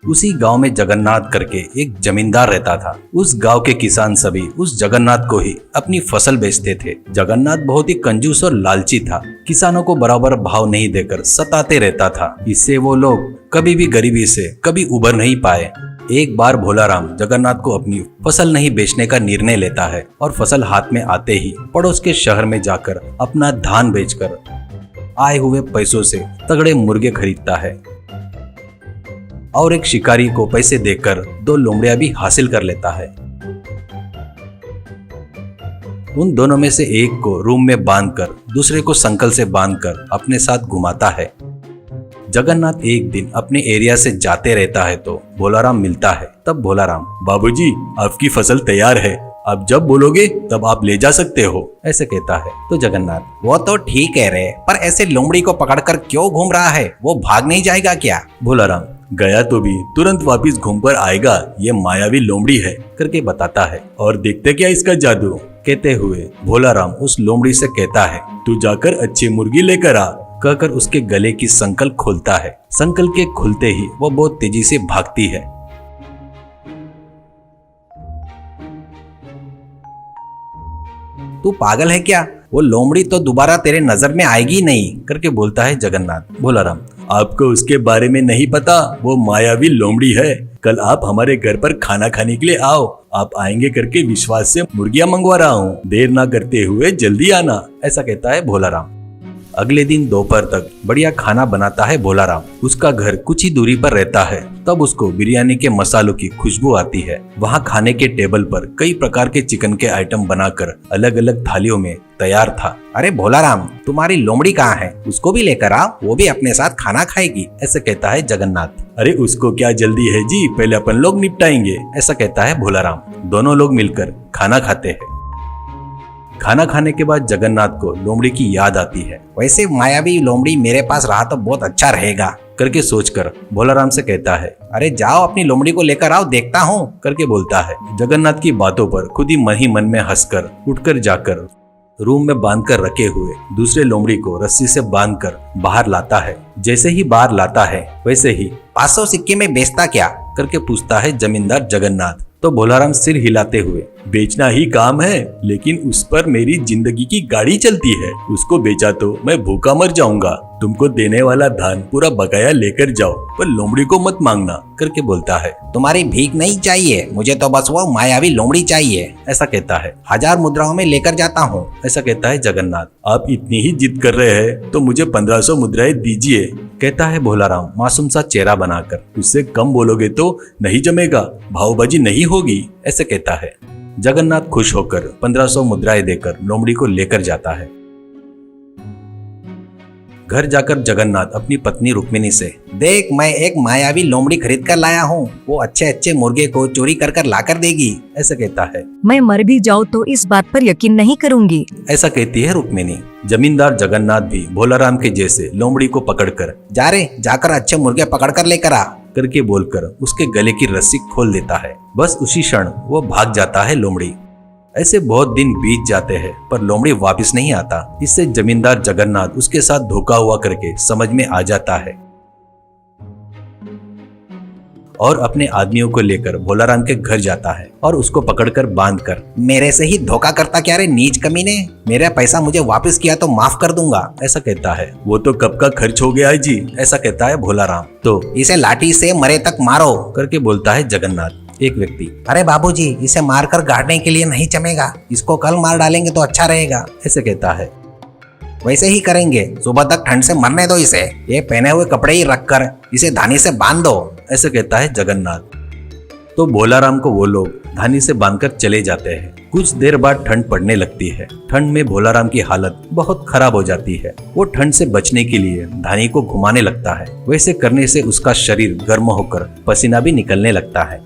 उसी गांव में जगन्नाथ करके एक जमींदार रहता था। उस गांव के किसान सभी उस जगन्नाथ को ही अपनी फसल बेचते थे। जगन्नाथ बहुत ही कंजूस और लालची था। किसानों को बराबर भाव नहीं देकर सताते रहता था। इससे वो लोग कभी भी गरीबी से कभी उबर नहीं पाए। एक बार भोलाराम जगन्नाथ को अपनी फसल नहीं बेचने का निर्णय लेता है और फसल हाथ में आते ही पड़ोस के शहर में जाकर अपना धान बेचकर आए हुए पैसों से तगड़े मुर्गे खरीदता है और एक शिकारी को पैसे देकर 2 लोमड़ियां भी हासिल कर लेता है। उन दोनों में से एक को रूम में बांधकर दूसरे को संकल से बांधकर अपने साथ घुमाता है। जगन्नाथ एक दिन अपने एरिया से जाते रहता है तो भोलाराम मिलता है। तब भोलाराम, बाबूजी आपकी फसल तैयार है, आप जब बोलोगे तब आप ले जा सकते हो, ऐसे कहता है। तो जगन्नाथ, वो तो ठीक कह रहे, पर ऐसे लोमड़ी को पकड़कर क्यों घूम रहा है? वो भाग नहीं जाएगा क्या? भोलाराम, गया तो भी तुरंत वापिस घूमकर आएगा, ये मायावी लोमड़ी है, करके बताता है। और देखते क्या इसका जादू। कहते हुए भोलाराम उस लोमड़ी से कहता है, तू जाकर अच्छी मुर्गी लेकर आ, कहकर उसके गले की संकल खोलता है। संकल के खुलते ही वो बहुत तेजी से भागती है। तू पागल है क्या? वो लोमड़ी तो दोबारा तेरे नजर में आएगी नहीं, करके बोलता है जगन्नाथ। भोलाराम, आपको उसके बारे में नहीं पता, वो मायावी लोमड़ी है। कल आप हमारे घर पर खाना खाने के लिए आओ, आप आएंगे करके विश्वास से मुर्गियां मंगवा रहा हूँ, देर ना करते हुए जल्दी आना, ऐसा कहता है भोलाराम। अगले दिन दोपहर तक बढ़िया खाना बनाता है भोलाराम। उसका घर कुछ ही दूरी पर रहता है। तब उसको बिरयानी के मसालों की खुशबू आती है। वहाँ खाने के टेबल पर कई प्रकार के चिकन के आइटम बनाकर अलग अलग थालियों में तैयार था। अरे भोलाराम, तुम्हारी लोमड़ी कहाँ है? उसको भी लेकर आओ, वो भी अपने साथ खाना खाएगी, ऐसे कहता है जगन्नाथ। अरे उसको क्या जल्दी है जी, पहले अपन लोग निपटाएंगे, ऐसा कहता है भोलाराम। दोनों लोग मिलकर खाना खाते हैं। खाना खाने के बाद जगन्नाथ को लोमड़ी की याद आती है। वैसे मायावी लोमड़ी मेरे पास रहा तो बहुत अच्छा रहेगा, करके सोचकर भोलाराम से कहता है, अरे जाओ अपनी लोमड़ी को लेकर आओ, देखता हूँ, करके बोलता है। जगन्नाथ की बातों पर खुद ही मन में हंसकर उठकर जाकर रूम में बांधकर रखे हुए दूसरे लोमड़ी को रस्सी से बांधकर बाहर लाता है। जैसे ही बाहर लाता है वैसे ही 500 सिक्के में बेचता क्या, करके पूछता है जमींदार जगन्नाथ। तो भोलाराम सिर हिलाते हुए, बेचना ही काम है, लेकिन उस पर मेरी जिंदगी की गाड़ी चलती है, उसको बेचा तो मैं भूखा मर जाऊंगा। तुमको देने वाला धान पूरा बकाया लेकर जाओ, पर लोमड़ी को मत मांगना, करके बोलता है। तुम्हारी भीख नहीं चाहिए, मुझे तो बस वो मायावी लोमड़ी चाहिए, ऐसा कहता है। 1000 मुद्राओं में लेकर जाता हूँ, ऐसा कहता है जगन्नाथ। आप इतनी ही जिद कर रहे हैं तो मुझे 1500 मुद्राएं दीजिए, कहता है भोलाराम मासूम सा चेहरा बनाकर। उससे कम बोलोगे तो नहीं जमेगा, भावबाजी नहीं होगी, ऐसे कहता है। जगन्नाथ खुश होकर 1500 मुद्राएं देकर लोमड़ी को लेकर जाता है। घर जाकर जगन्नाथ अपनी पत्नी रुक्मिणी से, देख मैं एक मायावी लोमड़ी खरीद कर लाया हूँ, वो अच्छे अच्छे मुर्गे को चोरी कर कर ला कर देगी, ऐसा कहता है। मैं मर भी जाऊँ तो इस बात पर यकीन नहीं करूँगी, ऐसा कहती है रुक्मिणी। जमींदार जगन्नाथ भी भोलाराम के जैसे लोमड़ी को पकड़कर, जा रे जाकर अच्छे मुर्गे पकड़ कर लेकर आ, करके बोलकर उसके गले की रस्सी खोल देता है। बस उसी क्षण वो भाग जाता है लोमड़ी। ऐसे बहुत दिन बीत जाते हैं पर लोमड़ी वापस नहीं आता। इससे जमींदार जगन्नाथ उसके साथ धोखा हुआ करके समझ में आ जाता है और अपने आदमियों को लेकर भोलाराम के घर जाता है और उसको पकड़कर बांधकर, मेरे से ही धोखा करता क्या रे नीच कमीने, मेरा पैसा मुझे वापस किया तो माफ कर दूंगा, ऐसा कहता है। वो तो कब का खर्च हो गया है जी, ऐसा कहता है भोलाराम। तो इसे लाठी से मरे तक मारो, करके बोलता है जगन्नाथ। एक व्यक्ति, अरे बाबूजी इसे मारकर गाड़ने के लिए नहीं जमेगा, इसको कल मार डालेंगे तो अच्छा रहेगा, ऐसे कहता है। वैसे ही करेंगे, सुबह तक ठंड से मरने दो इसे, ये पहने हुए कपड़े ही रखकर इसे धानी से बांध दो, ऐसे कहता है जगन्नाथ। तो भोलाराम को वो लोग धानी से बांधकर चले जाते हैं। कुछ देर बाद ठंड पड़ने लगती है। ठंड में भोलाराम की हालत बहुत खराब हो जाती है। वो ठंड से बचने के लिए धानी को घुमाने लगता है। वैसे करने से उसका शरीर गर्म होकर पसीना भी निकलने लगता है।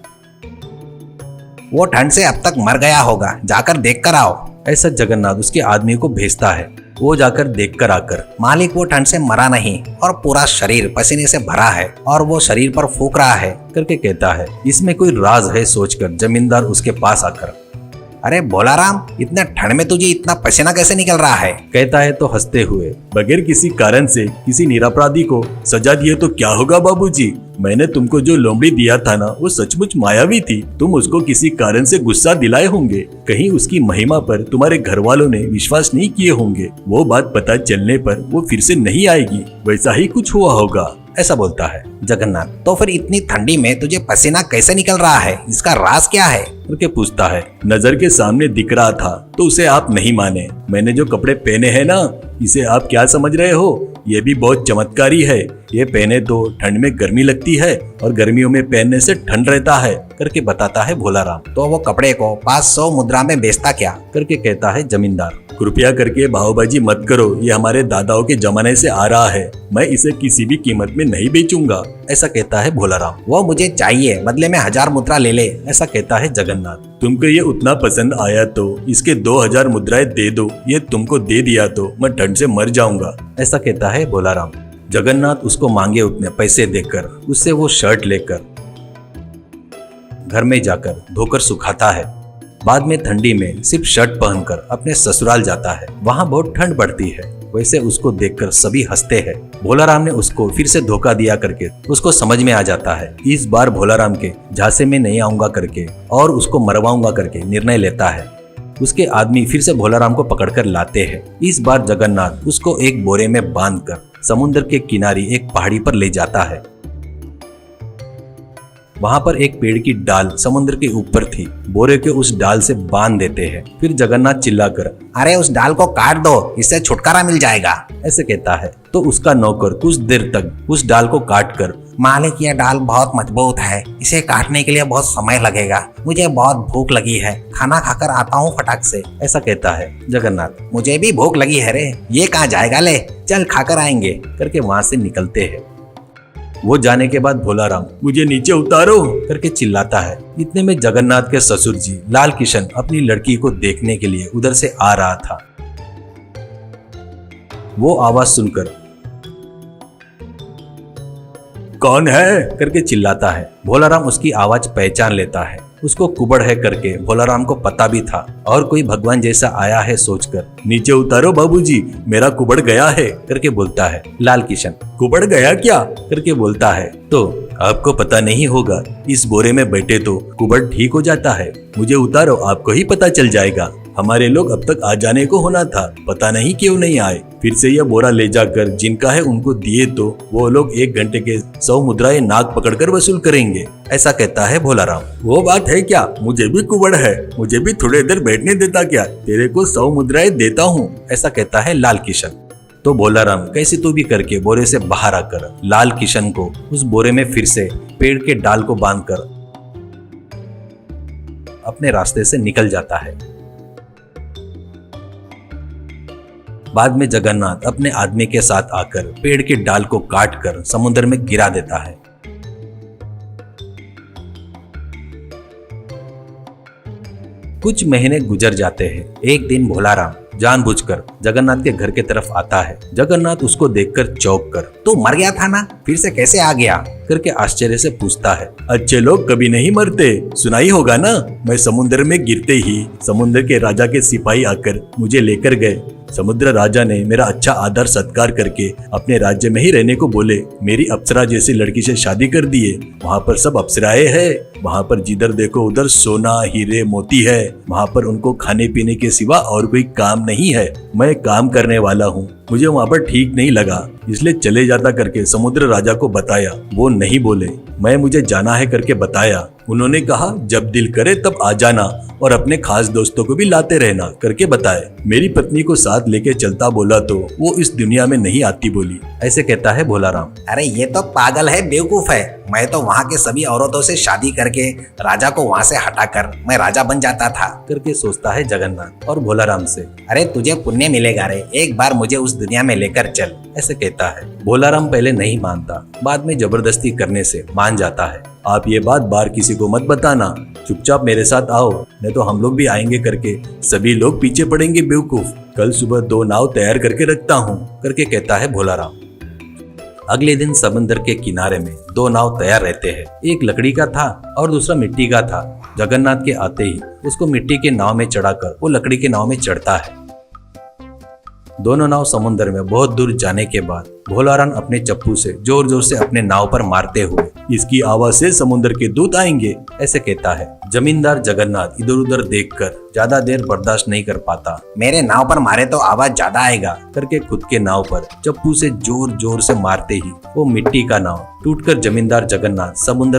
वो ठंड से अब तक मर गया होगा, जाकर देख कर आओ, ऐसा जगन्नाथ उसके आदमी को भेजता है। वो जाकर देखकर आकर, मालिक वो ठंड से मरा नहीं और पूरा शरीर पसीने से भरा है और वो शरीर पर फूंक रहा है, करके कहता है। इसमें कोई राज है सोचकर जमींदार उसके पास आकर, अरे भोलाराम इतने ठंड में तुझे इतना पसीना कैसे निकल रहा है, कहता है। तो हंसते हुए, बगैर किसी कारण से किसी निरपराधी को सजा दिए तो क्या होगा बाबूजी, मैंने तुमको जो लोमड़ी दिया था ना, वो सचमुच मायावी थी। तुम उसको किसी कारण से गुस्सा दिलाए होंगे। कहीं उसकी महिमा पर तुम्हारे घर वालों ने विश्वास नहीं किए होंगे। वो बात पता चलने पर वो फिर से नहीं आएगी। वैसा ही कुछ हुआ होगा, ऐसा बोलता है। जगन्नाथ, तो फिर इतनी ठंडी में तुझे पसीना कैसे निकल रहा है? इसका राज क्या है? करके पूछता है। नजर के सामने दिख रहा था तो उसे आप नहीं माने। मैंने जो कपड़े पहने हैं ना, इसे आप क्या समझ रहे हो? ये भी बहुत चमत्कारी है। ये पहने तो ठंड में गर्मी लगती है और गर्मियों में पहनने से ठंड रहता है, करके बताता है भोला राम। तो वो कपड़े को 500 मुद्रा में बेचता क्या? करके कहता है जमींदार। कृपया करके भावबाजी मत करो, ये हमारे दादाओं के जमाने से आ रहा है। मैं इसे किसी भी कीमत में नहीं बेचूंगा, ऐसा कहता है भोला राम। वो मुझे चाहिए, बदले में 1000 मुद्रा ले ले, ऐसा कहता है जगन्नाथ। तुमको ये उतना पसंद आया तो इसके 2000 मुद्राएं दे दो। ये तुमको दे दिया तो मैं ठंड से मर जाऊंगा, ऐसा कहता है भोला राम। जगन्नाथ उसको मांगे उतने पैसे देकर उससे वो शर्ट लेकर घर में जाकर धोकर सुखाता है। बाद में ठंडी में सिर्फ शर्ट पहनकर अपने ससुराल जाता है। वहाँ बहुत ठंड पड़ती है। वैसे उसको देखकर सभी हंसते हैं। भोला राम ने उसको फिर से धोखा दिया करके उसको समझ में आ जाता है। इस बार भोला राम के झांसे में नहीं आऊंगा करके और उसको मरवाऊंगा करके निर्णय लेता है। उसके आदमी फिर से भोला राम को पकड़कर लाते हैं। इस बार जगन्नाथ उसको एक बोरे में बांधकर समुद्र के किनारे एक पहाड़ी पर ले जाता है। वहां पर एक पेड़ की डाल समुद्र के ऊपर थी। बोरे के उस डाल से बांध देते हैं। फिर जगन्नाथ चिल्लाकर, अरे उस डाल को काट दो, इससे छुटकारा मिल जाएगा, ऐसे कहता है। तो उसका नौकर कुछ देर तक उस डाल को काटकर, मालिक ये डाल बहुत मजबूत है, इसे काटने के लिए बहुत समय लगेगा, मुझे बहुत भूख लगी है, खाना खाकर आता हूँ फटाक से, ऐसा कहता है जगन्नाथ। मुझे भी भूख लगी है रे, ये कहाँ जाएगा, ले चल खाकर आएंगे, करके वहां से निकलते हैं। वो जाने के बाद भोला राम मुझे नीचे उतारो करके चिल्लाता है। इतने में जगन्नाथ के ससुर जी लाल किशन अपनी लड़की को देखने के लिए उधर से आ रहा था। वो आवाज सुनकर कौन है करके चिल्लाता है। भोला राम उसकी आवाज पहचान लेता है। उसको कुबड़ है करके भोला राम को पता भी था और कोई भगवान जैसा आया है सोचकर, नीचे उतारो बाबूजी, मेरा कुबड़ गया है करके बोलता है। लाल किशन, कुबड़ गया क्या करके बोलता है। तो आपको पता नहीं होगा, इस बोरे में बैठे तो कुबड़ ठीक हो जाता है। मुझे उतारो, आपको ही पता चल जाएगा। हमारे लोग अब तक आ जाने को होना था, पता नहीं क्यों नहीं आए। फिर से यह बोरा ले जाकर जिनका है उनको दिए तो वो लोग 1 घंटे के 100 मुद्राएं नाक पकड़कर वसूल करेंगे, ऐसा कहता है भोला राम। वो बात है क्या, मुझे भी कुबड़ है, मुझे भी थोड़ी देर बैठने देता क्या, तेरे को 100 मुद्राएं देता हूँ, ऐसा कहता है लाल किशन। तो भोला राम कैसे तो भी करके बोरे से बाहर आकर लाल किशन को उस बोरे में फिर से पेड़ के डाल को बांधकर अपने रास्ते से निकल जाता है। बाद में जगन्नाथ अपने आदमी के साथ आकर पेड़ के डाल को काटकर समुद्र में गिरा देता है। कुछ महीने गुजर जाते हैं। एक दिन भोला राम जानबूझकर जगन्नाथ के घर के तरफ आता है। जगन्नाथ उसको देखकर चौंक कर, तू मर गया था ना, फिर से कैसे आ गया करके आश्चर्य से पूछता है। अच्छे लोग कभी नहीं मरते, सुनाई होगा ना। मैं समुद्र में गिरते ही समुद्र के राजा के सिपाही आकर मुझे लेकर गए। समुद्र राजा ने मेरा अच्छा आदर सत्कार करके अपने राज्य में ही रहने को बोले। मेरी अप्सरा जैसी लड़की से शादी कर दिए। वहाँ पर सब अप्सराएं हैं। वहाँ पर जिधर देखो उधर सोना हीरे मोती है। वहाँ पर उनको खाने पीने के सिवा और कोई काम नहीं है। मैं काम करने वाला हूँ, मुझे वहाँ पर ठीक नहीं लगा, इसलिए चले जाता करके समुद्र राजा को बताया। वो नहीं बोले। मैं मुझे जाना है करके बताया। उन्होंने कहा जब दिल करे तब आ जाना और अपने खास दोस्तों को भी लाते रहना करके बताए। मेरी पत्नी को साथ लेके चलता बोला तो वो इस दुनिया में नहीं आती बोली, ऐसे कहता है भोला राम। अरे ये तो पागल है, बेवकूफ है। मैं तो वहाँ के सभी औरतों से शादी करके राजा को वहाँ से हटाकर मैं राजा बन जाता था करके सोचता है जगन्नाथ और भोला राम से। अरे तुझे पुण्य मिलेगा रे, एक बार मुझे उस दुनिया में लेकर चल, ऐसे कहता है। भोला राम पहले नहीं मानता, बाद में जबरदस्ती करने से मान जाता है। आप ये बात बाहर किसी को मत बताना, चुपचाप मेरे साथ आओ, नहीं तो हम लोग भी आएंगे करके सभी लोग पीछे पड़ेंगे बेवकूफ। कल सुबह 2 नाव तैयार करके रखता हूँ करके कहता है भोला राम। अगले दिन समुद्र के किनारे में 2 नाव तैयार रहते हैं। एक लकड़ी का था और दूसरा मिट्टी का था। जगन्नाथ के आते ही उसको मिट्टी के नाव में चढ़ाकर वो लकड़ी के नाव में चढ़ता है। दोनों नाव समुद्र में बहुत दूर जाने के बाद भोलाराम अपने चप्पू से जोर जोर से अपने नाव पर मारते हुए, इसकी आवाज से समुद्र के दूत आएंगे, ऐसे कहता है। जमींदार जगन्नाथ इधर उधर देखकर ज्यादा देर बर्दाश्त नहीं कर पाता। मेरे नाव पर मारे तो आवाज ज्यादा आएगा करके खुद के नाव पर चप्पू से जोर जोर से मारते ही वो मिट्टी का नाव टूटकर जमींदार जगन्नाथ समुद्र